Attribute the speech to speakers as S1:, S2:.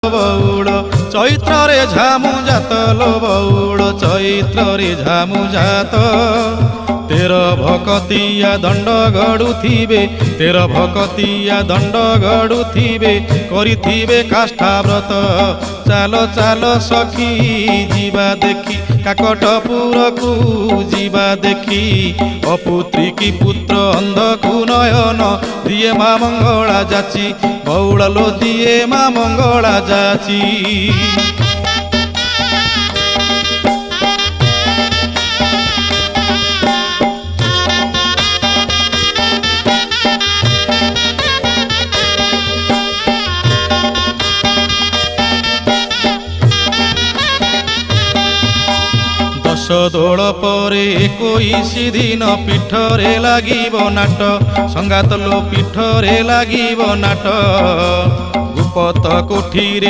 S1: बौड़ चैत्रे झामु जात लो बौड़ चैत्रे झामु जात तेर भकतिया दंड गड़ुथिबे तेर भकतिया दंड गड़ुथिबे करिथिबे काष्ठाव्रत चाल चाल सखी जीवा देखी काकटपुर को जीवा देखी अपुत्री की पुत्र अंधकु नयन दिए माँ मंगला जाची बौड़लो दिए माँ मंगला जाची। दोल परे 21 दिन पीठरे लागिब नाट संगात लो पीठरे लागिब नाट गुपत कोठी रे